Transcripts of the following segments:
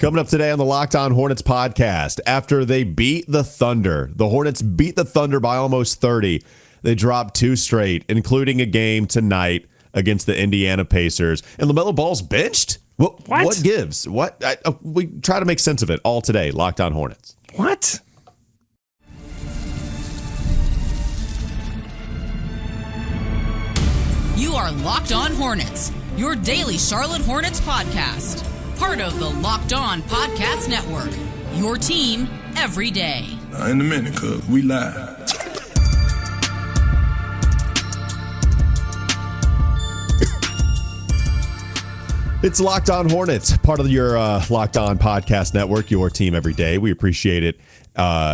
Coming up today on the Locked On Hornets podcast, after they beat the Thunder, the Hornets beat the Thunder by almost 30. They dropped 2 straight, including a game tonight against the Indiana Pacers. And LaMelo Ball's benched? What gives? We try to make sense of it all today. Locked On Hornets. What? You are Locked On Hornets, your daily Charlotte Hornets podcast. Part of the Locked On Podcast Network, your team every day. In a minute, cuz we live. It's Locked On Hornets, part of your Locked On Podcast Network, your team every day. We appreciate it,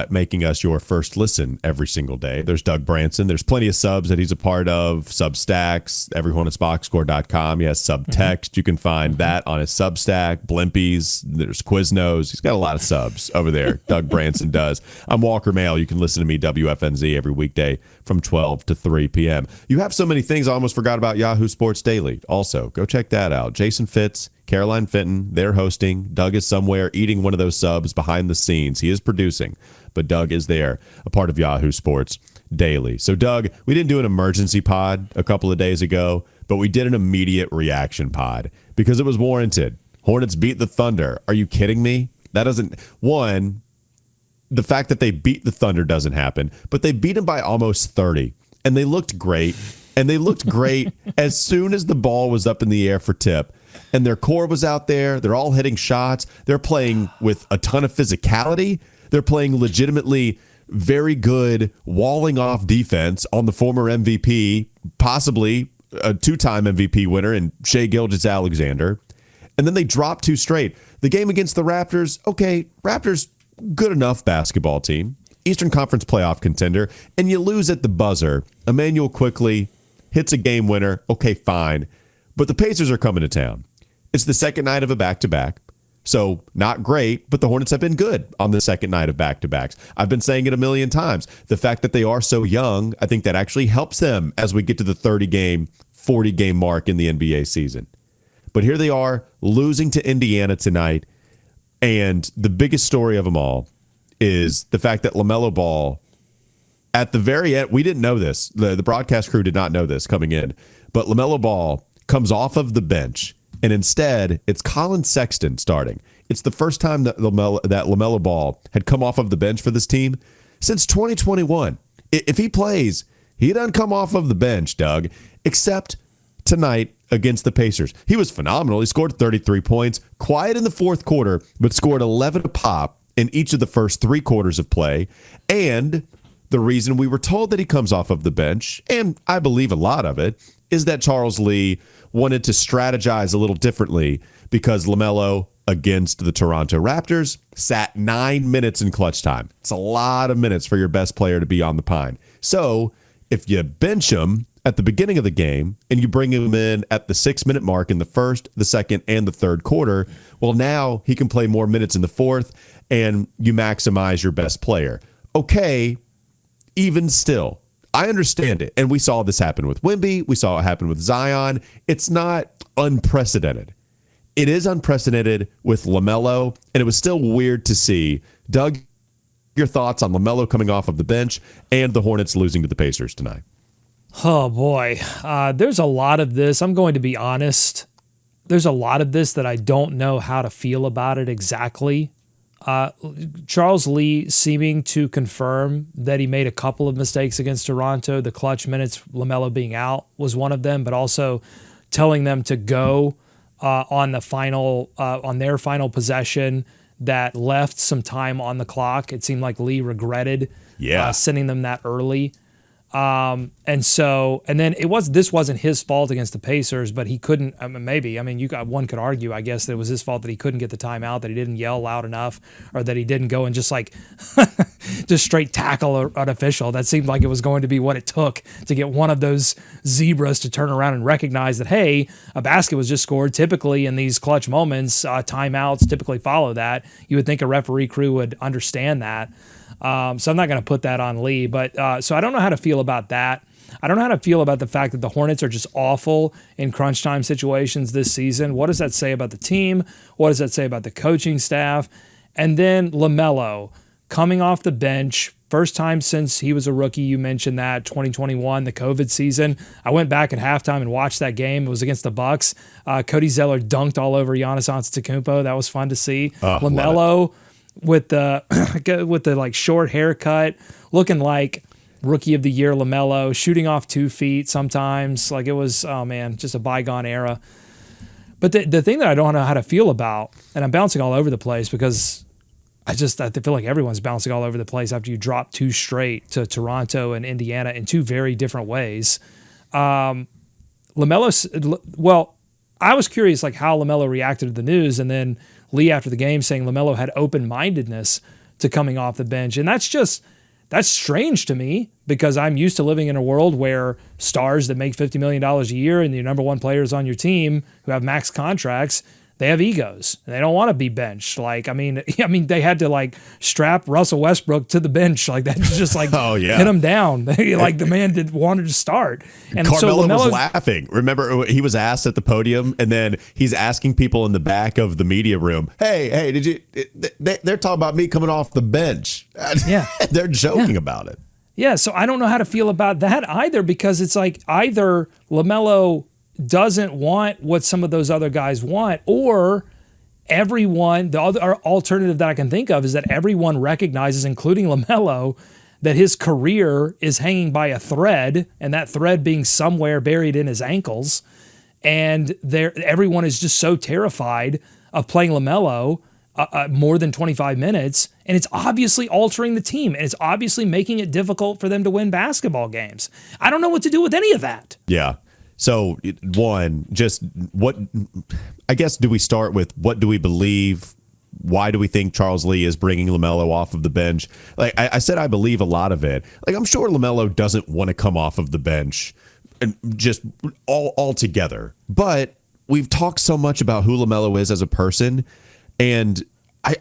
making us your first listen every single day. There's Doug Branson. There's plenty of subs that he's a part of. Substacks, everyhornetsboxscore.com. He has subtext. You can find that on his Substack. Blimpies. There's Quiznos. He's got a lot of subs over there. Doug Branson does. I'm Walker Mail. You can listen to me, WFNZ, every weekday from 12 to 3 p.m. You have so many things. I almost forgot about Yahoo Sports Daily. Also, go check that out. Jason Fitz, Caroline Fenton, they're hosting. Doug is somewhere eating one of those subs behind the scenes. He is producing, but Doug is there, a part of Yahoo Sports Daily. So, Doug, we didn't do an emergency pod a couple of days ago, but we did an immediate reaction pod because it was warranted. Hornets beat the Thunder. Are you kidding me? That doesn't... One, the fact that they beat the Thunder doesn't happen, but they beat them by almost 30, and they looked great. And they looked great as soon as the ball was up in the air for tip. And their core was out there. They're all hitting shots. They're playing with a ton of physicality. They're playing legitimately very good walling off defense on the former MVP, possibly a 2-time MVP winner in Shai Gilgeous-Alexander. And then they dropped 2 straight. The game against the Raptors, okay, Raptors, good enough basketball team. Eastern Conference playoff contender. And you lose at the buzzer. Emmanuel Quickley hits a game winner. Okay, fine. But the Pacers are coming to town. It's the second night of a back-to-back. So not great, but the Hornets have been good on the second night of back-to-backs. I've been saying it a million times. The fact that they are so young, I think that actually helps them as we get to the 30-game, 40-game mark in the NBA season. But here they are losing to Indiana tonight. And the biggest story of them all is the fact that LaMelo Ball, at the very end, we didn't know this. The broadcast crew did not know this coming in. But LaMelo Ball comes off of the bench, and instead, it's Colin Sexton starting. It's the first time that LaMelo Ball had come off of the bench for this team since 2021. If he plays, he doesn't come off of the bench, Doug, except tonight against the Pacers. He was phenomenal. He scored 33 points, quiet in the fourth quarter, but scored 11 a pop in each of the first 3 quarters of play. And the reason we were told that he comes off of the bench, and I believe a lot of it, is that Charles Lee wanted to strategize a little differently because LaMelo against the Toronto Raptors sat 9 minutes in clutch time. It's a lot of minutes for your best player to be on the pine. So if you bench him at the beginning of the game and you bring him in at the 6-minute mark in the first, the second, and the third quarter, well, now he can play more minutes in the fourth and you maximize your best player. Okay, even still, I understand it. And we saw this happen with Wemby. We saw it happen with Zion. It's not unprecedented. It is unprecedented with LaMelo, and it was still weird to see. Doug, your thoughts on LaMelo coming off of the bench and the Hornets losing to the Pacers tonight? Oh, boy. There's a lot of this. I'm going to be honest. There's a lot of this that I don't know how to feel about it exactly. Charles Lee seeming to confirm that he made a couple of mistakes against Toronto. The clutch minutes, LaMelo being out, was one of them, but also telling them to go on their final possession that left some time on the clock. It seemed like Lee regretted sending them that early. And then this wasn't his fault against the Pacers, but he couldn't, one could argue, I guess, that it was his fault that he couldn't get the timeout, that he didn't yell loud enough, or that he didn't go and just just straight tackle an official. That seemed like it was going to be what it took to get one of those zebras to turn around and recognize that, hey, a basket was just scored. Typically in these clutch moments, timeouts typically follow that. You would think a referee crew would understand that. So I'm not going to put that on Lee, but so I don't know how to feel about that. I don't know how to feel about the fact that the Hornets are just awful in crunch time situations this season. What does that say about the team? What does that say about the coaching staff? And then LaMelo coming off the bench, first time since he was a rookie. You mentioned that 2021, the COVID season. I went back at halftime and watched that game. It was against the Bucks. Cody Zeller dunked all over Giannis Antetokounmpo. That was fun to see. LaMelo with the like short haircut, looking like rookie of the year LaMelo, shooting off 2 feet sometimes. Like it was, oh man, just a bygone era. But the thing that I don't know how to feel about, and I'm bouncing all over the place because I feel like everyone's bouncing all over the place after you drop 2 straight to Toronto and Indiana in 2 very different ways. LaMelo, I was curious like how LaMelo reacted to the news, and then Lee after the game saying LaMelo had open-mindedness to coming off the bench. And that's strange to me because I'm used to living in a world where stars that make $50 million a year and your number one players on your team who have max contracts, they have egos and they don't want to be benched. Like, I mean, they had to like strap Russell Westbrook to the bench. Like that just like hit him down. Like the man wanted to start. And Carmelo so LaMelo was laughing. Remember he was asked at the podium and then he's asking people in the back of the media room, hey, did you, they're talking about me coming off the bench. Yeah. They're joking about it. Yeah. So I don't know how to feel about that either, because it's like either LaMelo doesn't want what some of those other guys want, or everyone, the other alternative that I can think of is that everyone recognizes, including LaMelo, that his career is hanging by a thread, and that thread being somewhere buried in his ankles. And everyone is just so terrified of playing LaMelo more than 25 minutes, and it's obviously altering the team, and it's obviously making it difficult for them to win basketball games. I don't know what to do with any of that. Yeah. So one, just what, I guess, do we start with what do we believe? Why do we think Charles Lee is bringing LaMelo off of the bench? Like I said, I believe a lot of it. Like I'm sure LaMelo doesn't want to come off of the bench and just all together. But we've talked so much about who LaMelo is as a person, and I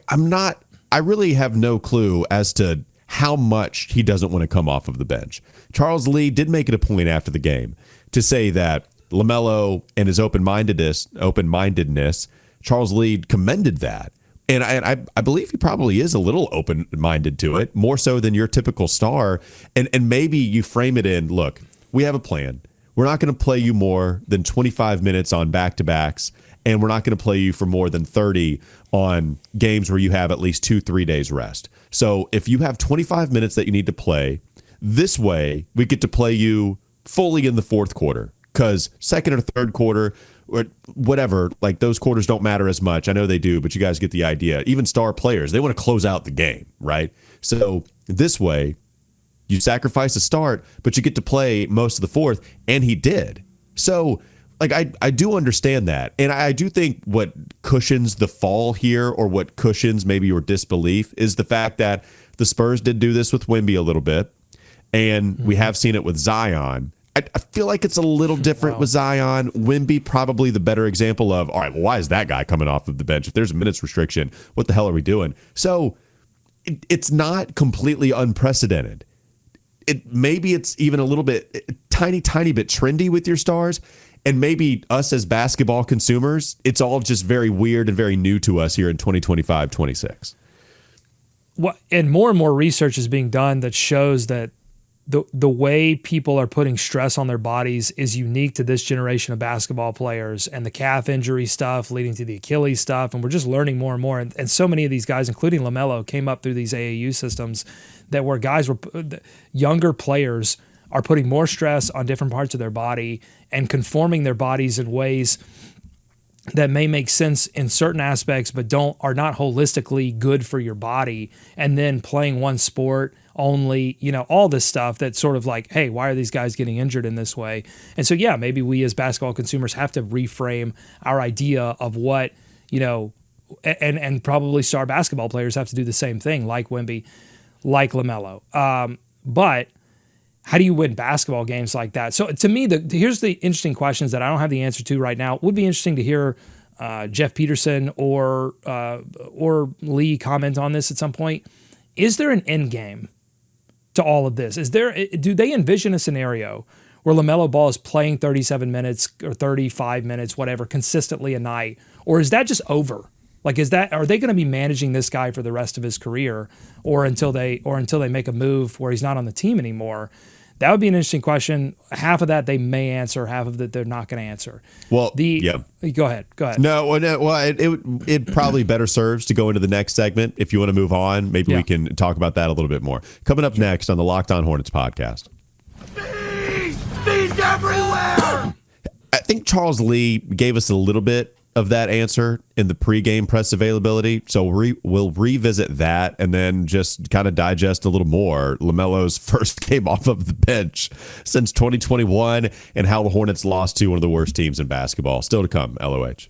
really have no clue as to how much he doesn't want to come off of the bench. Charles Lee did make it a point after the game to say that LaMelo and his open-mindedness, Charles Lee commended that. And I believe he probably is a little open-minded to it, more so than your typical star. And maybe you frame it in, look, we have a plan. We're not going to play you more than 25 minutes on back-to-backs, and we're not going to play you for more than 30 on games where you have at least 2-3 days rest. So if you have 25 minutes that you need to play, this way we get to play you fully in the fourth quarter, because second or third quarter or whatever, like those quarters don't matter as much. I know they do, but you guys get the idea. Even star players, they want to close out the game, right? So this way you sacrifice a start, but you get to play most of the fourth, and he did. So like I do understand that. And I do think what cushions the fall here, or what cushions maybe your disbelief, is the fact that the Spurs did do this with Wemby a little bit, and we have seen it with Zion. I feel like it's a little different with Zion. Wemby probably the better example of, all right, well, why is that guy coming off of the bench? If there's a minutes restriction, what the hell are we doing? So it's not completely unprecedented. Maybe it's even a little bit, tiny bit trendy with your stars. And maybe us as basketball consumers, it's all just very weird and very new to us here in 2025-26. Well, and more research is being done that shows that the way people are putting stress on their bodies is unique to this generation of basketball players, and the calf injury stuff leading to the Achilles stuff. And we're just learning more and more. And so many of these guys, including LaMelo, came up through these AAU systems that where guys were, younger players are putting more stress on different parts of their body and conforming their bodies in ways that may make sense in certain aspects, but are not holistically good for your body. And then playing one sport only, all this stuff that's sort of like, hey, why are these guys getting injured in this way? And so, yeah, maybe we as basketball consumers have to reframe our idea of what, and probably star basketball players have to do the same thing, like Wemby, like LaMelo. But how do you win basketball games like that? So to me, here's the interesting questions that I don't have the answer to right now. It would be interesting to hear Jeff Peterson or Lee comment on this at some point. Is there an end game to all of this? Do they envision a scenario where LaMelo Ball is playing 37 minutes or 35 minutes, whatever, consistently a night? Or is that just over? Like, are they going to be managing this guy for the rest of his career or until they make a move where he's not on the team anymore? That would be an interesting question. Half of that they may answer, half of that they're not going to answer. Well, Go ahead. No, it probably better serves to go into the next segment. If you want to move on, maybe we can talk about that a little bit more. Coming up next on the Locked On Hornets podcast. Bees everywhere! I think Charles Lee gave us a little bit of that answer in the pregame press availability. So we'll revisit that and then just kind of digest a little more LaMelo's first game off of the bench since 2021 and how the Hornets lost to one of the worst teams in basketball. Still to come, LOH.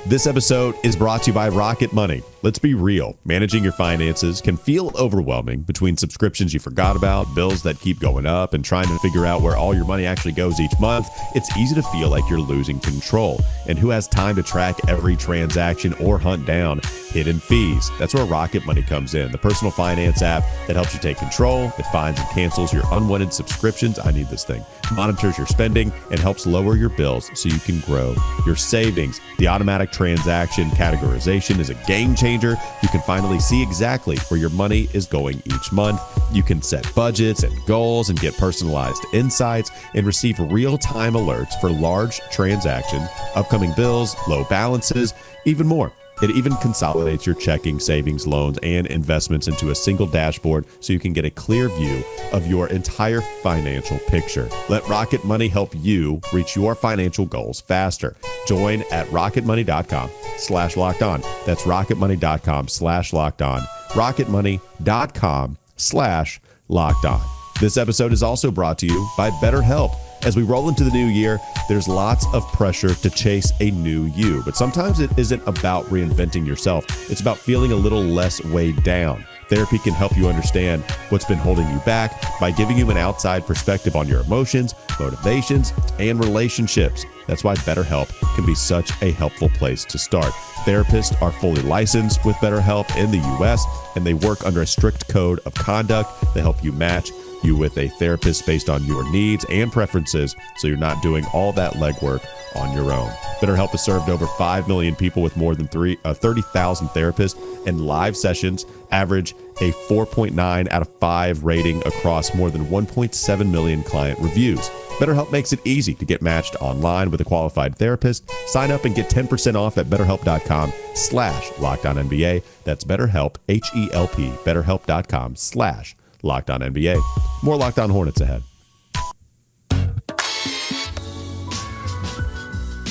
This episode is brought to you by Rocket Money. Let's be real. Managing your finances can feel overwhelming between subscriptions you forgot about, bills that keep going up, and trying to figure out where all your money actually goes each month. It's easy to feel like you're losing control. And who has time to track every transaction or hunt down hidden fees? That's where Rocket Money comes in, the personal finance app that helps you take control. It finds and cancels your unwanted subscriptions. I need this thing. Monitors your spending and helps lower your bills so you can grow your savings. The automatic transaction categorization is a game changer. You can finally see exactly where your money is going each month. You can set budgets and goals and get personalized insights and receive real-time alerts for large transactions, upcoming bills, low balances, even more. It even consolidates your checking, savings, loans, and investments into a single dashboard so you can get a clear view of your entire financial picture. Let Rocket Money help you reach your financial goals faster. Join at rocketmoney.com/lockedon. That's rocketmoney.com/lockedon. rocketmoney.com/lockedon. This episode is also brought to you by BetterHelp. As we roll into the new year, there's lots of pressure to chase a new you, but sometimes it isn't about reinventing yourself. It's about feeling a little less weighed down. Therapy can help you understand what's been holding you back by giving you an outside perspective on your emotions, motivations, and relationships. That's why BetterHelp can be such a helpful place to start. Therapists are fully licensed with BetterHelp in the U.S., and they work under a strict code of conduct. They help you match you with a therapist based on your needs and preferences, so you're not doing all that legwork on your own. BetterHelp has served over 5 million people with more than 30,000 therapists, and live sessions average a 4.9 out of 5 rating across more than 1.7 million client reviews. BetterHelp makes it easy to get matched online with a qualified therapist. Sign up and get 10% off at BetterHelp.com/LockedOnNBA. That's BetterHelp, H-E-L-P, BetterHelp.com/LockedOnNBA. More Locked On Hornets ahead.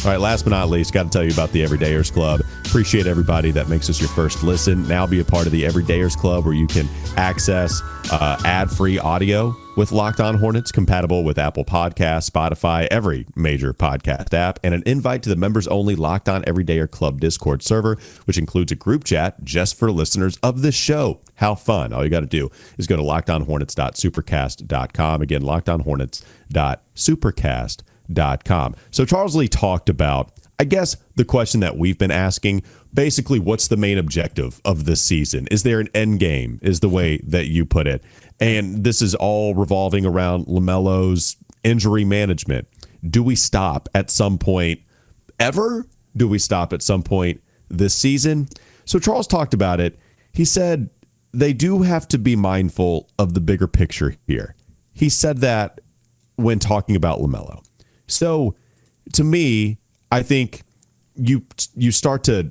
All right, last but not least, got to tell you about the Everydayers Club. Appreciate everybody that makes us your first listen. Now be a part of the Everydayers Club, where you can access ad-free audio with Locked On Hornets, compatible with Apple Podcasts, Spotify, every major podcast app, and an invite to the members-only Locked On Everydayer Club Discord server, which includes a group chat just for listeners of this show. How fun. All you got to do is go to lockedonhornets.supercast.com. Again, lockedonhornets.supercast.com. So Charles Lee talked about, I guess, the question that we've been asking, basically, what's the main objective of this season? Is there an end game, is the way that you put it? And this is all revolving around LaMelo's injury management. Do we stop at some point ever? Do we stop at some point this season? So Charles talked about it. He said they do have to be mindful of the bigger picture here. He said that when talking about LaMelo. So to me, I think you start to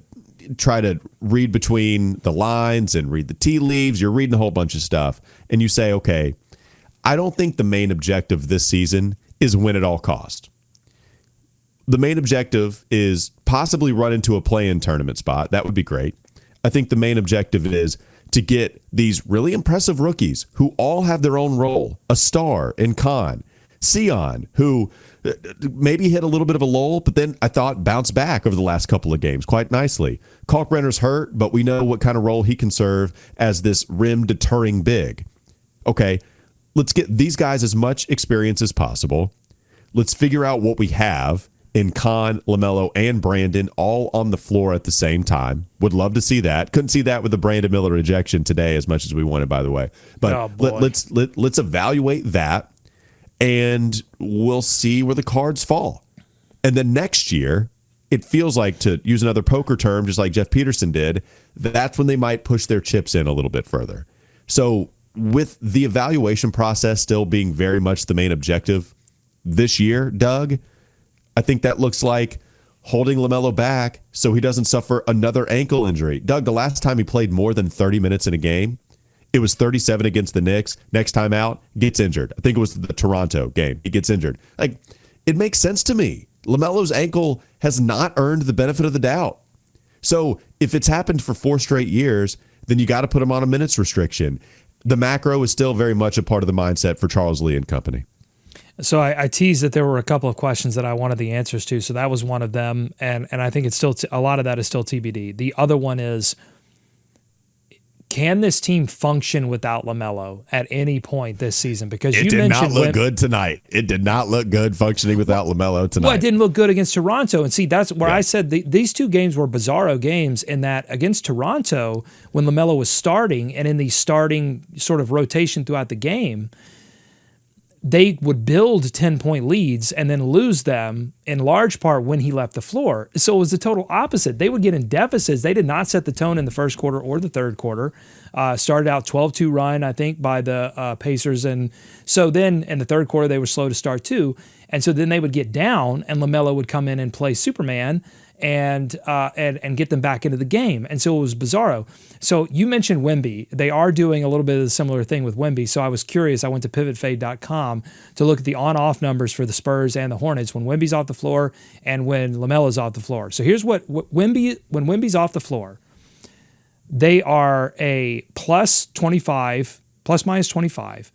try to read between the lines and read the tea leaves. You're reading a whole bunch of stuff, and you say, okay, I don't think the main objective this season is win at all cost. The main objective is possibly run into a play-in tournament spot. That would be great. I think the main objective is to get these really impressive rookies who all have their own role. A star in Khan, Sion, who maybe hit a little bit of a lull, but then I thought bounced back over the last couple of games quite nicely. Kalkbrenner's hurt, but we know what kind of role he can serve as this rim deterring big. Okay, let's get these guys as much experience as possible. Let's figure out what we have in Con, LaMelo, and Brandon all on the floor at the same time. Would love to see that. Couldn't see that with the Brandon Miller ejection today as much as we wanted, by the way. But let's evaluate that, and we'll see where the cards fall. And then next year, it feels like, to use another poker term, just like Jeff Peterson did, that's when they might push their chips in a little bit further. So with the evaluation process still being very much the main objective this year, Doug, I think that looks like holding LaMelo back so he doesn't suffer another ankle injury. Doug, the last time he played more than 30 minutes in a game, it was 37 against the Knicks. Next time out, gets injured. I think it was the Toronto game. He gets injured. Like, it makes sense to me. LaMelo's ankle has not earned the benefit of the doubt. So if it's happened for 4 straight years, then you got to put him on a minutes restriction. The macro is still very much a part of the mindset for Charles Lee and company. So I teased that there were a couple of questions that I wanted the answers to. So that was one of them. And I think it's still, a lot of that is still TBD. The other one is, can this team function without LaMelo at any point this season? Because it did not look good tonight. It did not look good functioning without LaMelo tonight. Well, it didn't look good against Toronto. And see, that's where I said these two games were bizarro games, in that against Toronto, when LaMelo was starting and in the starting sort of rotation throughout the game, they would build 10-point leads and then lose them in large part when he left the floor. So it was the total opposite. They would get in deficits. They did not set the tone in the first quarter or the third quarter. Started out 12-2 run, I think, by the Pacers. And so then in the third quarter, they were slow to start too. And so then they would get down and LaMelo would come in and play Superman and get them back into the game. And so it was bizarro. So you mentioned Wemby. They are doing a little bit of a similar thing with Wemby. So I was curious. I went to pivotfade.com to look at the on-off numbers for the Spurs and the Hornets when Wemby's off the floor and when LaMelo's off the floor. So here's what Wemby, when Wemby's off the floor, they are a plus minus 25,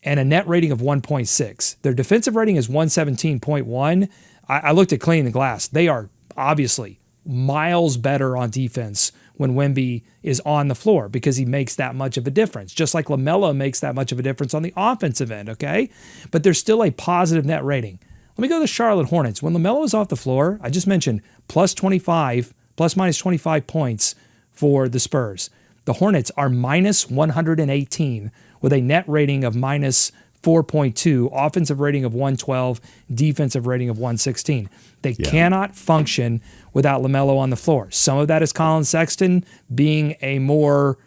and a net rating of 1.6. Their defensive rating is 117.1. I looked at cleaning the glass. They are obviously miles better on defense when Wemby is on the floor because he makes that much of a difference, just like LaMelo makes that much of a difference on the offensive end, okay? But there's still a positive net rating. Let me go to the Charlotte Hornets. When LaMelo is off the floor, I just mentioned plus minus 25 points for the Spurs. The Hornets are minus 118 with a net rating of minus 4.2, offensive rating of 112, defensive rating of 116. They cannot function without LaMelo on the floor. Some of that is Colin Sexton being a more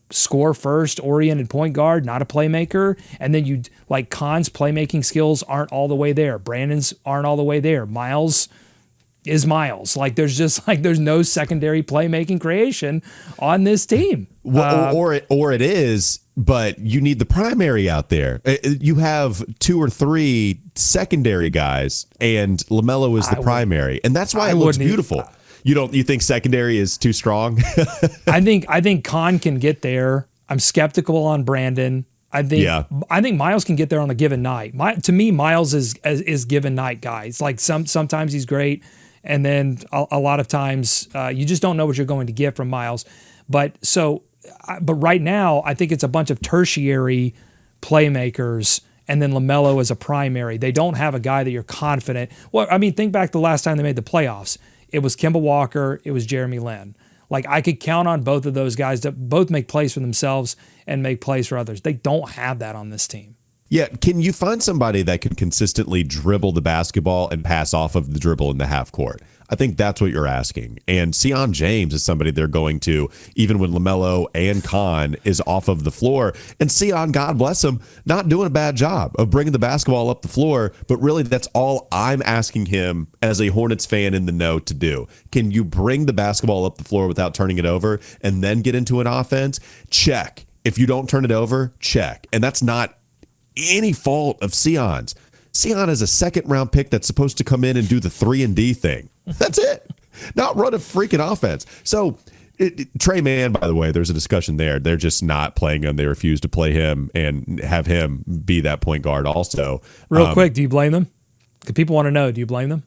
score-first oriented point guard, not a playmaker. And then Khan's playmaking skills aren't all the way there. Brandon's aren't all the way there. Miles is Miles. There's no secondary playmaking creation on this team. Or it is, but you need the primary out there. You have 2 or 3 secondary guys, and LaMelo is the primary, and that's why it looks beautiful. You think secondary is too strong? I think Khan can get there. I'm skeptical on Brandon. I think Miles can get there on a given night. To me, Miles is given night guy. It's like sometimes he's great, and then a lot of times you just don't know what you're going to get from Miles. But right now, I think it's a bunch of tertiary playmakers, and then LaMelo is a primary. They don't have a guy that you're confident. Well, I mean, think back to the last time they made the playoffs. It was Kemba Walker. It was Jeremy Lin. I could count on both of those guys to both make plays for themselves and make plays for others. They don't have that on this team. Yeah, can you find somebody that can consistently dribble the basketball and pass off of the dribble in the half court? I think that's what you're asking. And Sion James is somebody they're going to, even when LaMelo and Khan is off of the floor. And Sion, God bless him, not doing a bad job of bringing the basketball up the floor, but really that's all I'm asking him as a Hornets fan in the know to do. Can you bring the basketball up the floor without turning it over and then get into an offense? Check. If you don't turn it over, check. And that's not any fault of Sion's. Sion is a second-round pick that's supposed to come in and do the 3-and-D thing. That's it. Not run a freaking offense. So Trey Mann, by the way, there's a discussion there. They're just not playing him. They refuse to play him and have him be that point guard also. Real quick, do you blame them? People want to know, do you blame them?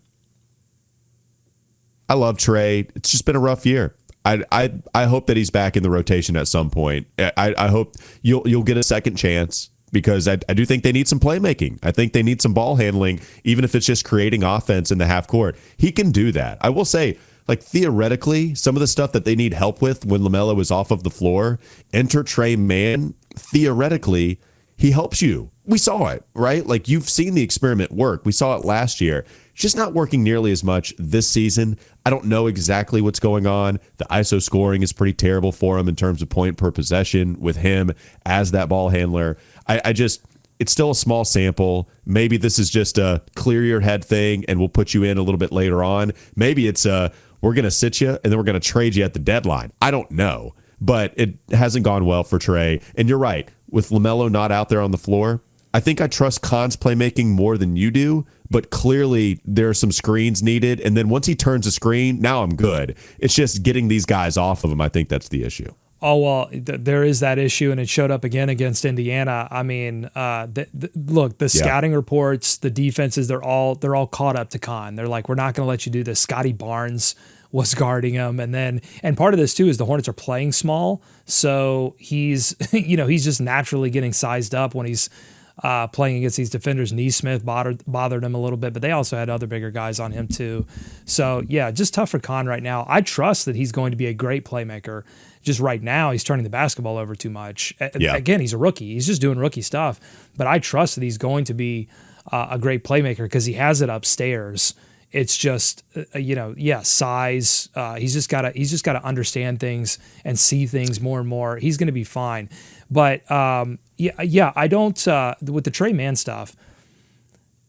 I love Trey. It's just been a rough year. I hope that he's back in the rotation at some point. I hope you'll get a second chance. because I do think they need some playmaking. I think they need some ball handling, even if it's just creating offense in the half court. He can do that. I will say, like, theoretically, some of the stuff that they need help with when LaMelo is off of the floor, enter Trey Mann, theoretically, he helps you. We saw it, right? Like, you've seen the experiment work. We saw it last year. It's just not working nearly as much this season. I don't know exactly what's going on. The ISO scoring is pretty terrible for him in terms of point per possession with him as that ball handler. It's still a small sample. Maybe this is just a clear your head thing and we'll put you in a little bit later on. Maybe it's we're going to sit you and then we're going to trade you at the deadline. I don't know, but it hasn't gone well for Trey. And you're right, with LaMelo not out there on the floor, I think I trust Khan's playmaking more than you do, but clearly there are some screens needed. And then once he turns a screen, now I'm good. It's just getting these guys off of him. I think that's the issue. Oh, well, there is that issue, and it showed up again against Indiana. I mean, look, the scouting reports, the defenses, they're all caught up to Khan. They're like, we're not going to let you do this. Scotty Barnes was guarding him, and part of this too is the Hornets are playing small, so he's he's just naturally getting sized up when he's playing against these defenders. Neesmith bothered him a little bit, but they also had other bigger guys on him too. So yeah, just tough for Khan right now. I trust that he's going to be a great playmaker. Just right now, he's turning the basketball over too much. Yeah. Again, he's a rookie. He's just doing rookie stuff. But I trust that he's going to be a great playmaker because he has it upstairs. It's just, size. He's just got to understand things and see things more and more. He's going to be fine. But I don't. With the Trey Mann stuff,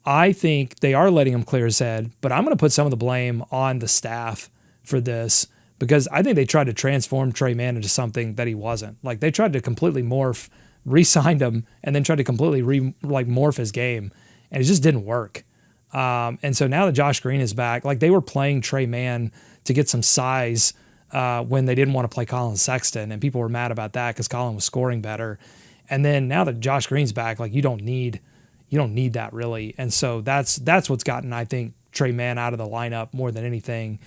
I think they are letting him clear his head. But I'm going to put some of the blame on the staff for this, because I think they tried to transform Trey Mann into something that he wasn't. Like, they tried to completely re-signed him, and then tried to completely morph his game, and it just didn't work. And so now that Josh Green is back, like, they were playing Trey Mann to get some size when they didn't want to play Colin Sexton, and people were mad about that because Colin was scoring better. And then now that Josh Green's back, like, you don't need that really. And so that's what's gotten, I think, Trey Mann out of the lineup more than anything.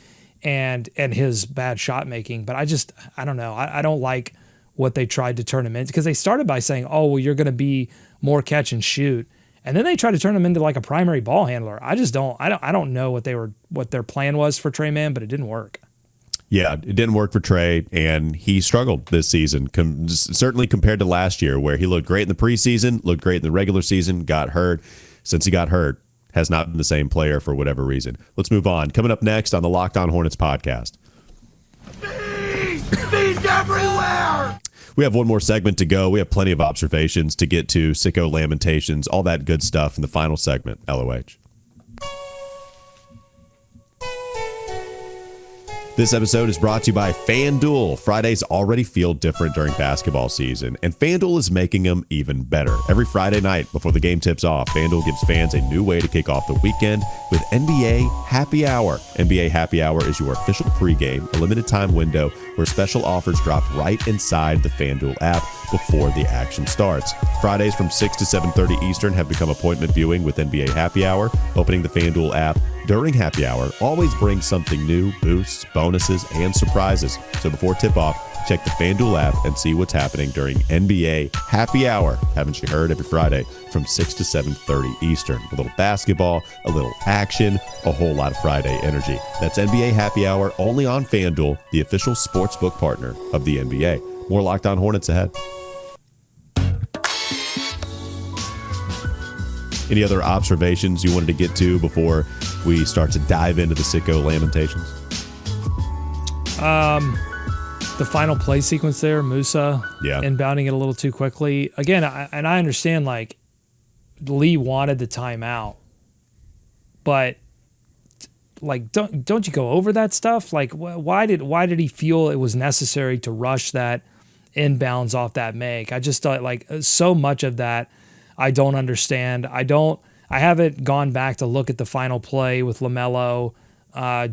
And his bad shot making. But I don't know. I don't like what they tried to turn him into, because they started by saying, oh, well, you're going to be more catch and shoot. And then they tried to turn him into like a primary ball handler. I don't know what their plan was for Trey Mann, but it didn't work. Yeah, it didn't work for Trey, and he struggled this season, certainly compared to last year, where he looked great in the preseason, looked great in the regular season, got hurt. Since he got hurt, has not been the same player for whatever reason. Let's move on. Coming up next on the Locked On Hornets podcast. Bees everywhere! We have one more segment to go. We have plenty of observations to get to, sicko lamentations, all that good stuff in the final segment, LOH. This episode is brought to you by FanDuel. Fridays already feel different during basketball season, and FanDuel is making them even better. Every Friday night before the game tips off, FanDuel gives fans a new way to kick off the weekend with NBA Happy Hour. NBA Happy Hour is your official pregame, a limited time window where special offers drop right inside the FanDuel app before the action starts. Fridays from 6 to 7:30 Eastern have become appointment viewing with NBA Happy Hour. Opening the FanDuel app during Happy Hour always brings something new, boosts, bonuses, and surprises. So before tip-off, check the FanDuel app and see what's happening during NBA Happy Hour. Haven't you heard? Every Friday from 6 to 7:30 Eastern. A little basketball, a little action, a whole lot of Friday energy. That's NBA Happy Hour only on FanDuel, the official sportsbook partner of the NBA. More Locked On Hornets ahead. Any other observations you wanted to get to before we start to dive into the sicko lamentations? The final play sequence there, Musa inbounding it a little too quickly. Again, I understand, like, Lee wanted the timeout, but like, don't you go over that stuff? Like, why did he feel it was necessary to rush that inbounds off that make? I just thought, like, so much of that I don't understand. I haven't gone back to look at the final play with LaMelo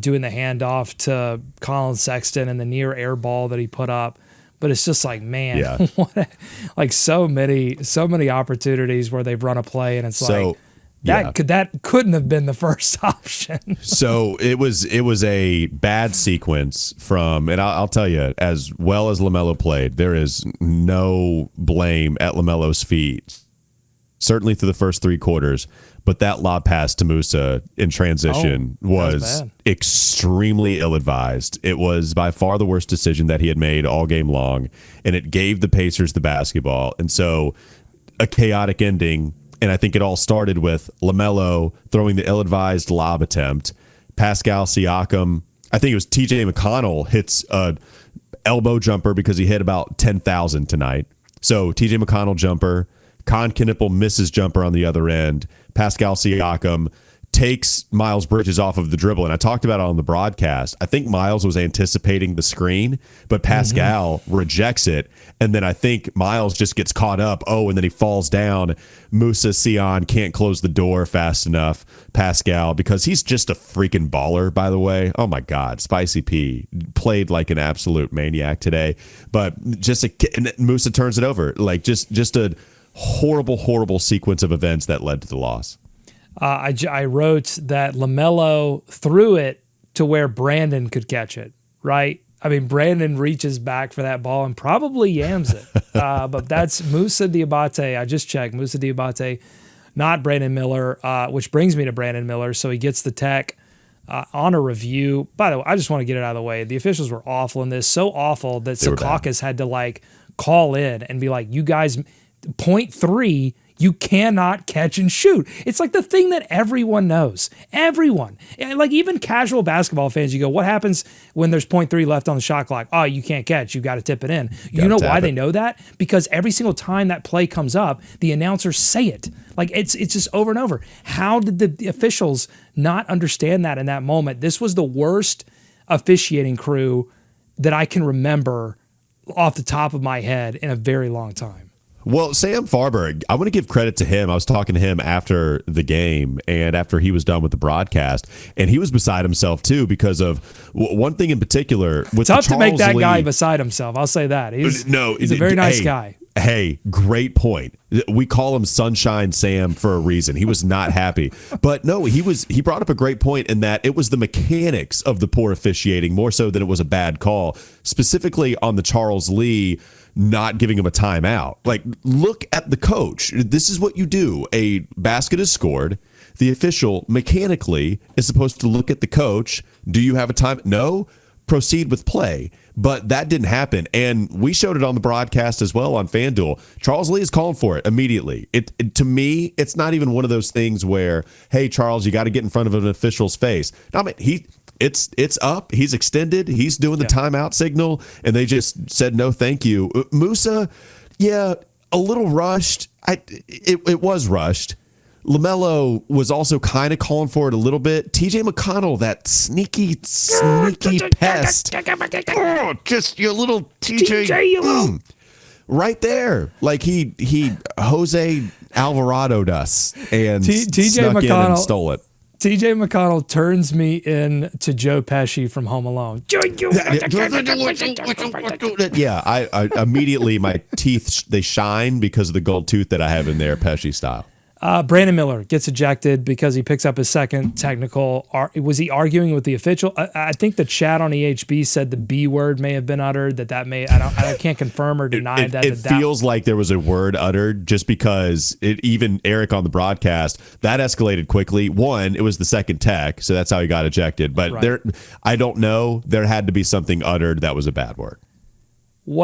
doing the handoff to Colin Sexton and the near air ball that he put up. But it's just like, man, like so many opportunities where they've run a play and it's that couldn't have been the first option. So it was a bad sequence from, and I'll tell you, as well as LaMelo played, there is no blame at LaMelo's feet certainly through the first 3 quarters. But that lob pass to Musa in transition was extremely ill-advised. It was by far the worst decision that he had made all game long, and it gave the Pacers the basketball. And so a chaotic ending, and I think it all started with LaMelo throwing the ill-advised lob attempt. Pascal Siakam, I think it was TJ McConnell, hits a elbow jumper because he hit about 10,000 tonight. So TJ McConnell jumper, Con Knipple misses jumper on the other end. Pascal Siakam takes Miles Bridges off of the dribble. And I talked about it on the broadcast. I think Miles was anticipating the screen, but Pascal rejects it. And then I think Miles just gets caught up. And then he falls down. Musa Sion can't close the door fast enough. Pascal, because he's just a freaking baller, by the way. Oh my God. Spicy P played like an absolute maniac today. But and Musa turns it over. Like just a horrible sequence of events that led to the loss. I wrote that LaMelo threw it to where Brandon could catch it, right? I mean, Brandon reaches back for that ball and probably yams it. But that's Musa Diabate. I just checked. Musa Diabate, not Brandon Miller, which brings me to Brandon Miller. So he gets the tech on a review. By the way, I just want to get it out of the way. The officials were awful in this, so awful that Secaucus had to call in and be like, you guys, 0.3, you cannot catch and shoot. It's like the thing that everyone knows. Everyone. Like even casual basketball fans, you go, what happens when there's 0.3 left on the shot clock? Oh, you can't catch. You got to tip it in. You know why they know that? Because every single time that play comes up, the announcers say it. Like it's just over and over. How did the officials not understand that in that moment? This was the worst officiating crew that I can remember off the top of my head in a very long time. Well, Sam Farber, I want to give credit to him. I was talking to him after the game and after he was done with the broadcast, and he was beside himself too because of one thing in particular. With Tough to make that Lee, guy beside himself. I'll say that. He's a very nice guy. Hey, great point. We call him Sunshine Sam for a reason. He was not happy. But no, he brought up a great point in that it was the mechanics of the poor officiating more so than it was a bad call, specifically on the Charles Lee not giving him a timeout. Like, look at the coach. This is what you do. A basket is scored. The official mechanically is supposed to look at the coach. Do you have a time? No. Proceed with play. But that didn't happen. And we showed it on the broadcast as well on FanDuel. Charles Lee is calling for it immediately. To me, it's not even one of those things where, hey, Charles, you got to get in front of an official's face. No, I mean, it's up. He's extended. He's doing the timeout signal, and they just said no, thank you. Musa, a little rushed. It was rushed. LaMelo was also kind of calling for it a little bit. TJ McConnell, that sneaky pest. Oh, just your little TJ. Right there. Like he Jose Alvarado'd us and snuck in and stole it. TJ McConnell turns me in to Joe Pesci from Home Alone. Yeah, I immediately, my teeth, they shine because of the gold tooth that I have in there, Pesci style. Brandon Miller gets ejected because he picks up his second technical. Was he arguing with the official? I think the chat on EHB said the B word may have been uttered. I can't confirm or deny that. It feels like there was a word uttered just because even Eric on the broadcast, that escalated quickly. One, it was the second tech, so that's how he got ejected. But I don't know. There had to be something uttered that was a bad word.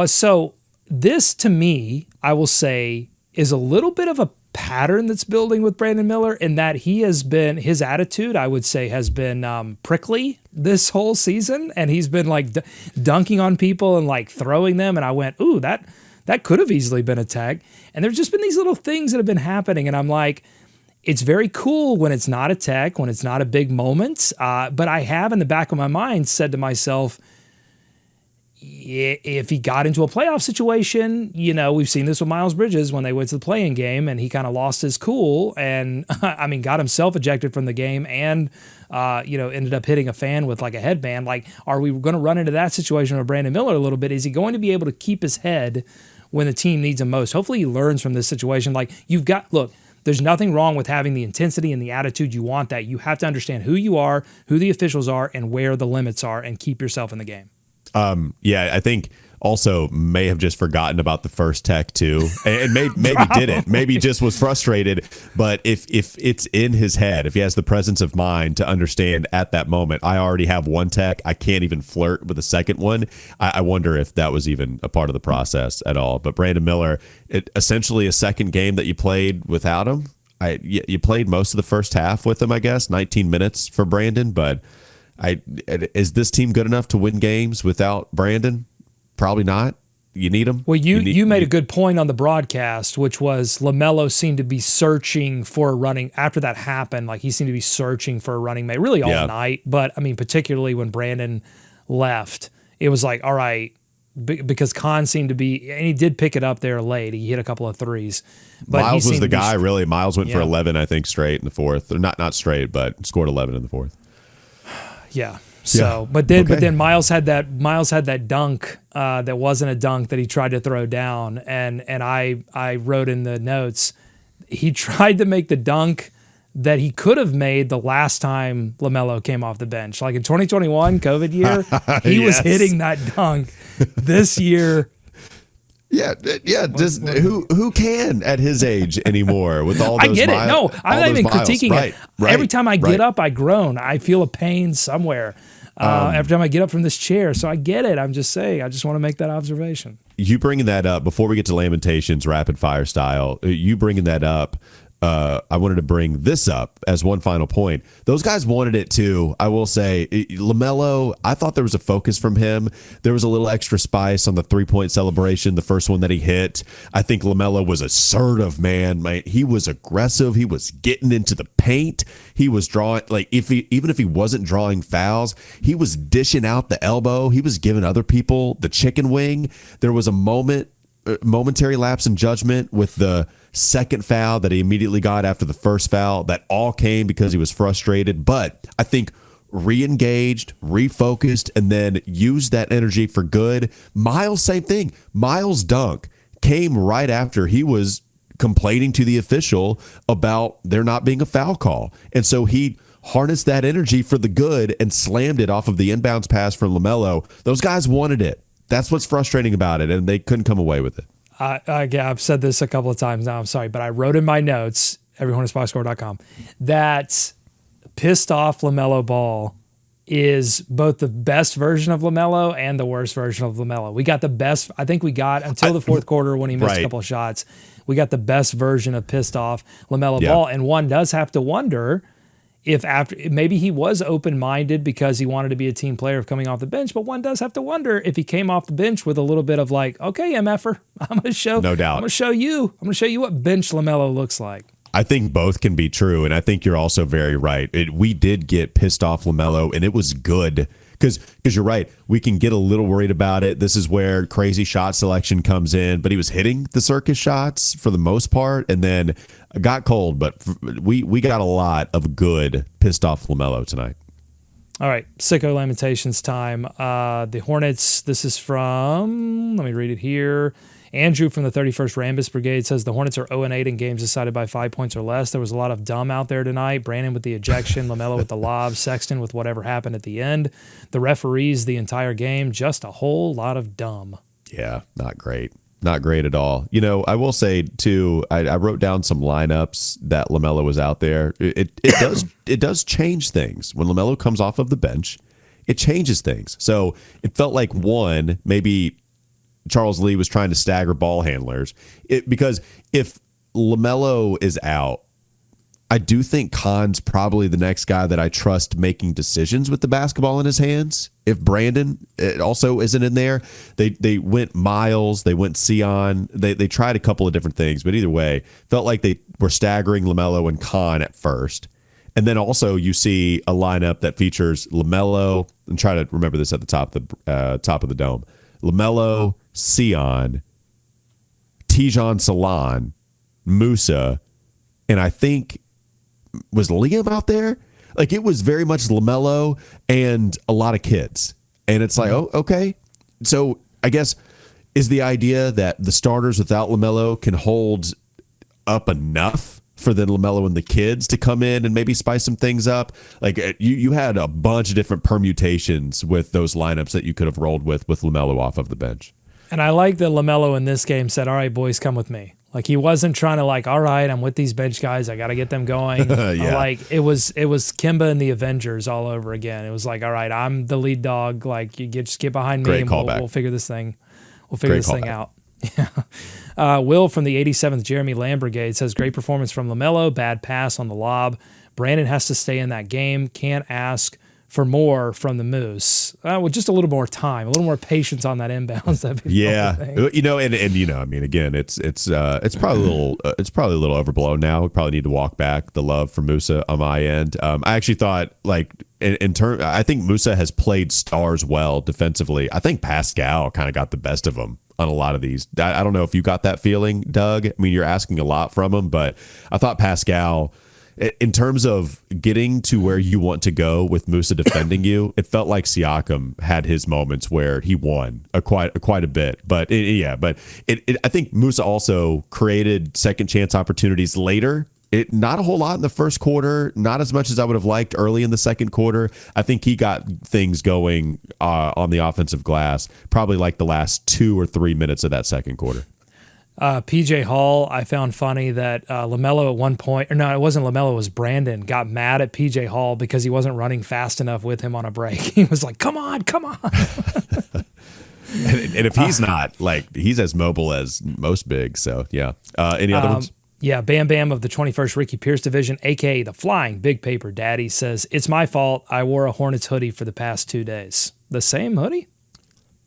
So this to me, I will say, is a little bit of a pattern that's building with Brandon Miller in that his attitude, I would say, has been prickly this whole season. And he's been like dunking on people and like throwing them. And I went, ooh, that could have easily been a tech. And there's just been these little things that have been happening. And I'm like, it's very cool when it's not a tech, when it's not a big moment. But I have in the back of my mind said to myself, if he got into a playoff situation, we've seen this with Miles Bridges when they went to the play-in game and he kind of lost his cool and, got himself ejected from the game and, ended up hitting a fan with like a headband. Like, are we going to run into that situation with Brandon Miller a little bit? Is he going to be able to keep his head when the team needs him most? Hopefully he learns from this situation. Like, there's nothing wrong with having the intensity and the attitude. You want that. You have to understand who you are, who the officials are, and where the limits are and keep yourself in the game. I think also may have just forgotten about the first tech too, and maybe didn't. Maybe just was frustrated. But if it's in his head, if he has the presence of mind to understand at that moment, I already have one tech, I can't even flirt with the second one. I wonder if that was even a part of the process at all. But Brandon Miller, essentially a second game that you played without him. You played most of the first half with him, I guess, 19 minutes for Brandon. But is this team good enough to win games without Brandon? Probably not. You need him. Well, you made a good point on the broadcast, which was LaMelo seemed to be searching for a running after that happened. Like he seemed to be searching for a running mate really all night. But I mean, particularly when Brandon left, it was like, all right, because Khan seemed to be, and he did pick it up there late. He hit a couple of threes. But Miles was the guy, really. Miles went for 11, I think, straight in the fourth. Or not straight, but scored 11 in the fourth. Yeah. So, but then Miles had that dunk that wasn't a dunk that he tried to throw down, and I wrote in the notes he tried to make the dunk that he could have made the last time LaMelo came off the bench, like in 2021 COVID year. He was hitting that dunk. This year. Yeah. Just who can at his age anymore with all those? I get it. No, I'm not even critiquing it. Right, every time I get up, I groan. I feel a pain somewhere. Every time I get up from this chair, so I get it. I'm just saying. I just want to make that observation. You bringing that up before we get to Lamentations, rapid fire style. You bringing that up. I wanted to bring this up as one final point. Those guys wanted it too. I will say, LaMelo, I thought there was a focus from him. There was a little extra spice on the 3-point celebration, the first one that he hit. I think LaMelo was assertive, man. He was aggressive. He was getting into the paint. He was drawing, like even if he wasn't drawing fouls, he was dishing out the elbow. He was giving other people the chicken wing. There was a momentary lapse in judgment with the second foul that he immediately got after the first foul. That all came because he was frustrated. But I think re-engaged, refocused, and then used that energy for good. Miles, same thing. Miles' dunk came right after he was complaining to the official about there not being a foul call. And so he harnessed that energy for the good and slammed it off of the inbounds pass from LaMelo. Those guys wanted it. That's what's frustrating about it, and they couldn't come away with it. I've said this a couple of times now. I'm sorry, but I wrote in my notes, everyhornetsboxscore.com, that pissed off LaMelo Ball is both the best version of LaMelo and the worst version of LaMelo. We got the best. I think we got until the fourth quarter when he missed a couple of shots. We got the best version of pissed off LaMelo Ball, and one does have to wonder if after maybe he was open-minded because he wanted to be a team player of coming off the bench, but one does have to wonder if he came off the bench with a little bit of like, okay, MFer, I'm going to show, no doubt, I'm going to show you what bench LaMelo looks like. I think both can be true, and I think you're also very right. We did get pissed off LaMelo, and it was good because you're right. We can get a little worried about it. This is where crazy shot selection comes in, but he was hitting the circus shots for the most part, and then got cold. But we got a lot of good pissed off LaMelo tonight. All right, sicko lamentations time. The Hornets. This is from. Let me read it here. Andrew from the 31st Rambus Brigade says the Hornets are 0-8 in games decided by 5 points or less. There was a lot of dumb out there tonight. Brandon with the ejection, LaMelo with the lob, Sexton with whatever happened at the end. The referees the entire game, just a whole lot of dumb. Yeah, not great. Not great at all. You know, I will say, too, I wrote down some lineups that LaMelo was out there. It does change things. When LaMelo comes off of the bench, it changes things. So it felt like maybe Charles Lee was trying to stagger ball handlers. Because if LaMelo is out, I do think Khan's probably the next guy that I trust making decisions with the basketball in his hands. If Brandon also isn't in there, they went Miles, they went Sion, they tried a couple of different things, but either way, felt like they were staggering LaMelo and Khan at first. And then also you see a lineup that features LaMelo, and try to remember this at the top of the dome. LaMelo, Sion, Tijon Salon, Musa, and I think was Liam out there? Like it was very much LaMelo and a lot of kids. And it's like, oh, okay. So I guess is the idea that the starters without LaMelo can hold up enough for then LaMelo and the kids to come in and maybe spice some things up? Like you had a bunch of different permutations with those lineups that you could have rolled with LaMelo off of the bench. And I like that LaMelo in this game said, all right, boys, come with me. Like, he wasn't trying to like, all right, I'm with these bench guys. I got to get them going. Yeah. Like, it was Kimba and the Avengers all over again. It was like, all right, I'm the lead dog. Like, just get behind me, Great and callback. we'll figure this thing. We'll figure this thing callback. out. Yeah. Will from the 87th Jeremy Lamb Brigade says, great performance from LaMelo, bad pass on the lob. Brandon has to stay in that game. Can't ask for more from the Moose. With just a little more time, a little more patience on that inbounds. Yeah, you know, and you know, I mean, again, it's probably a little overblown now. We probably need to walk back the love for Musa on my end. I actually thought, like, in turn, I think Musa has played stars well defensively. I think Pascal kind of got the best of him on a lot of these. I don't know if you got that feeling, Doug. I mean, you're asking a lot from him, but I thought Pascal, in terms of getting to where you want to go with Musa defending you, it felt like Siakam had his moments where he won quite a bit. But I think Musa also created second chance opportunities later. Not a whole lot in the first quarter, not as much as I would have liked early in the second quarter. I think he got things going on the offensive glass, probably like the last 2 or 3 minutes of that second quarter. PJ Hall, I found funny that LaMelo at one point, or no, it wasn't LaMelo, it was Brandon, got mad at PJ Hall because he wasn't running fast enough with him on a break. He was like, come on. And if he's not, like, he's as mobile as most big. So, yeah. Any other ones? Yeah, Bam Bam of the 21st Ricky Pierce division, a.k.a. the Flying Big Paper Daddy, says, it's my fault. I wore a Hornets hoodie for the past 2 days. The same hoodie?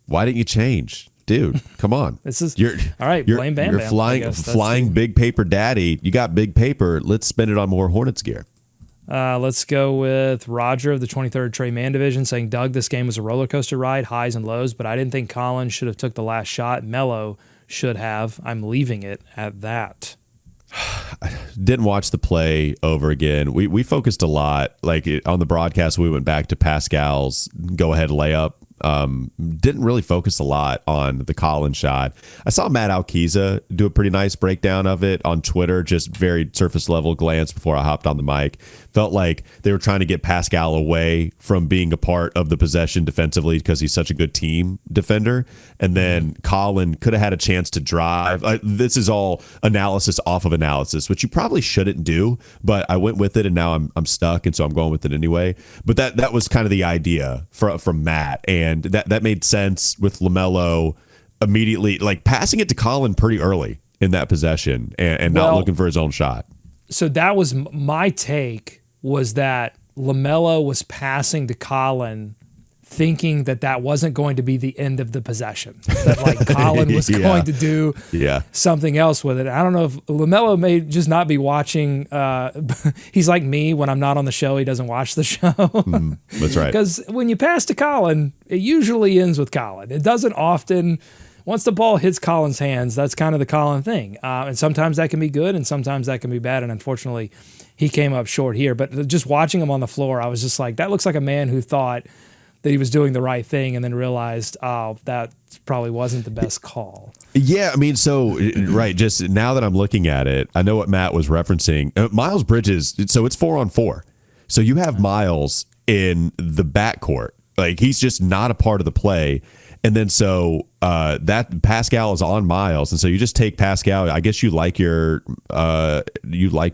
Why didn't you change? Dude, come on. All right, blame Bam You're Bam. flying Big Paper Daddy. You got big paper. Let's spend it on more Hornets gear. Let's go with Roger of the 23rd Trey Man division saying, Doug, this game was a roller coaster ride, highs and lows, but I didn't think Collins should have took the last shot. Melo should have. I'm leaving it at that. Didn't watch the play over again. We focused a lot. Like, on the broadcast, we went back to Pascal's go-ahead layup. Didn't really focus a lot on the Collins shot. I saw Matt Alkiza do a pretty nice breakdown of it on Twitter, just very surface level glance before I hopped on the mic. Felt like they were trying to get Pascal away from being a part of the possession defensively because he's such a good team defender. And then Colin could have had a chance to drive. This is all analysis off of analysis, which you probably shouldn't do, but I went with it and now I'm stuck, and so I'm going with it anyway. But that was kind of the idea from Matt, and that made sense with LaMelo immediately, like, passing it to Colin pretty early in that possession and not looking for his own shot. So that was my take, was that LaMelo was passing to Colin thinking that wasn't going to be the end of the possession, that like Colin was going to do something else with it. I don't know if LaMelo may just not be watching. He's like me when I'm not on the show, he doesn't watch the show. That's right. Because when you pass to Colin, it usually ends with Colin. It doesn't often. Once the ball hits Colin's hands, that's kind of the Colin thing. And sometimes that can be good and sometimes that can be bad. And unfortunately, he came up short here. But just watching him on the floor, I was just like, that looks like a man who thought that he was doing the right thing and then realized, that probably wasn't the best call. Yeah, I mean, so, right, just now that I'm looking at it, I know what Matt was referencing. Miles Bridges, so it's 4-on-4. So you have Miles in the backcourt. Like, he's just not a part of the play. And then so that Pascal is on Miles, and so you just take Pascal. I guess you like your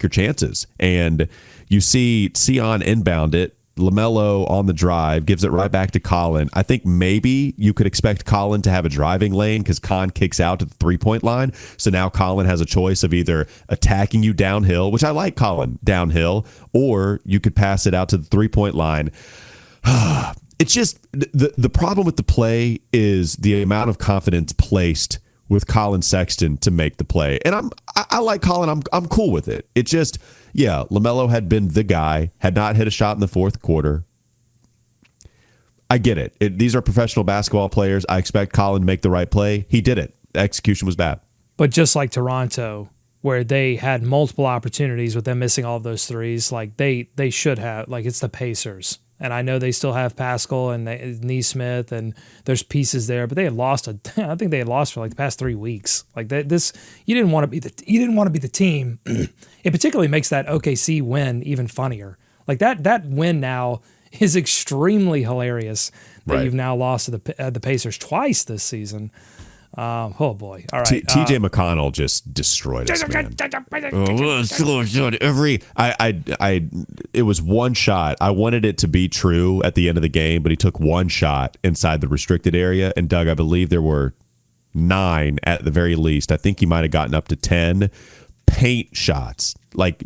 chances, and you see Sion inbound it. LaMelo on the drive gives it right back to Colin. I think maybe you could expect Colin to have a driving lane because Con kicks out to the 3-point line. So now Colin has a choice of either attacking you downhill, which I like Colin downhill, or you could pass it out to the 3-point line. It's just the problem with the play is the amount of confidence placed with Colin Sexton to make the play. And I like Colin. I'm cool with it. It just, LaMelo had been the guy, had not hit a shot in the fourth quarter. I get it. These are professional basketball players. I expect Colin to make the right play. He did it. The execution was bad. But just like Toronto, where they had multiple opportunities with them missing all of those threes, like they should have, like, it's the Pacers. And I know they still have Pascal and Neesmith, and there's pieces there, but they had lost. I think they had lost for like the past 3 weeks. Like this, you didn't want to be the team. It particularly makes that OKC win even funnier. Like that win now is extremely hilarious that you've now lost to the Pacers twice this season. Oh boy! All right, TJ McConnell just destroyed us, man. It was one shot. I wanted it to be true at the end of the game, but he took one shot inside the restricted area. And Doug, I believe there were 9 at the very least. I think he might have gotten up to 10 paint shots, like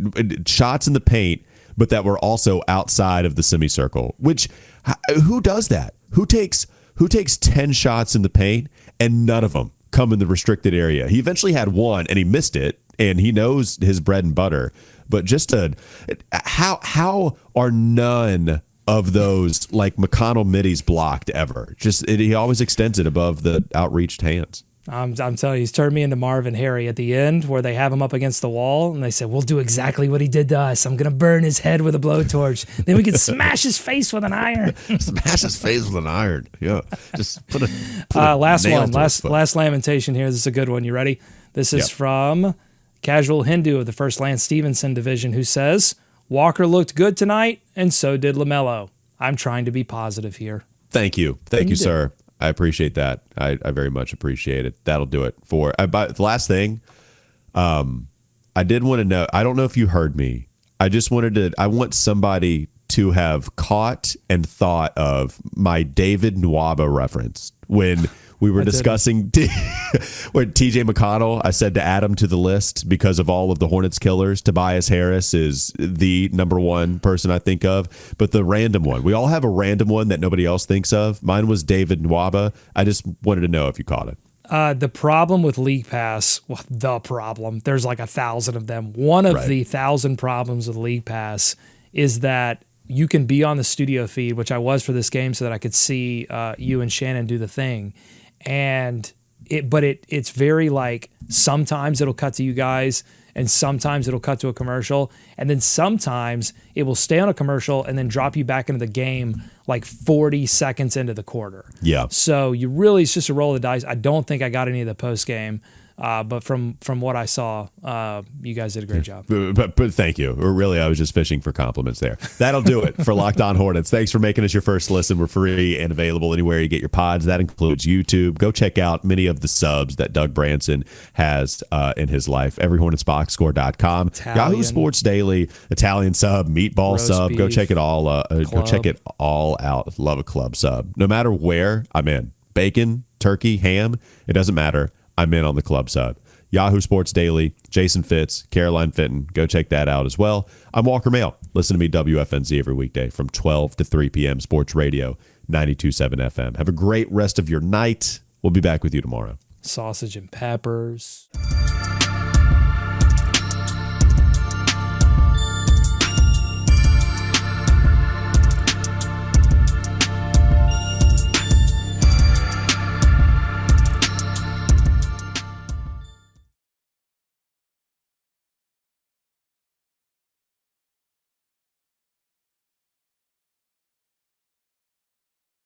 shots in the paint, but that were also outside of the semicircle. Which, who does that? Who takes 10 shots in the paint and none of them come in the restricted area? He eventually had one and he missed it, and he knows his bread and butter. But just how are none of those like McConnell middies blocked ever? He always extends it above the outreached hands. I'm telling you, he's turned me into Marvin Harry at the end, where they have him up against the wall and they say, "We'll do exactly what he did to us. I'm going to burn his head with a blowtorch. Then we can smash his face with an iron." Smash his face with an iron. Yeah. Just put a last nail one. to his foot. Last lamentation here. This is a good one. You ready? This is from Casual Hindu of the First Lance Stevenson division, who says, "Walker looked good tonight, and so did LaMelo. I'm trying to be positive here." Thank you. Thank you, sir. I appreciate that. I very much appreciate it. That'll do it for the last thing. I did want to know, I don't know if you heard me. I want somebody to have caught and thought of my David Nwaba reference when we were discussing when TJ McConnell. I said to add him to the list because of all of the Hornets killers. Tobias Harris is the number one person I think of, but the random one. We all have a random one that nobody else thinks of. Mine was David Nwaba. I just wanted to know if you caught it. The problem with League Pass, there's like 1,000 of them. One of the 1,000 problems with League Pass is that you can be on the studio feed, which I was for this game so that I could see you and Shannon do the thing. And it's very like, sometimes it'll cut to you guys and sometimes it'll cut to a commercial, and then sometimes it will stay on a commercial and then drop you back into the game like 40 seconds into the quarter. Yeah. So it's just a roll of the dice. I don't think I got any of the post game. But from what I saw, you guys did a great job. But thank you. Really, I was just fishing for compliments there. That'll do it for Locked On Hornets. Thanks for making us your first listen. We're free and available anywhere you get your pods. That includes YouTube. Go check out many of the subs that Doug Branson has in his life. EveryHornetsBoxscore.com. Yahoo Sports Daily, Italian sub, meatball Roast sub. beef, Go check it all. Go check it all out. Love a club sub. No matter where I'm in. Bacon, turkey, ham. It doesn't matter. I'm in on the club sub. Yahoo Sports Daily, Jason Fitz, Caroline Fitton. Go check that out as well. I'm Walker Mail. Listen to me WFNZ every weekday from 12 to 3 p.m. Sports Radio, 92.7 FM. Have a great rest of your night. We'll be back with you tomorrow. Sausage and peppers.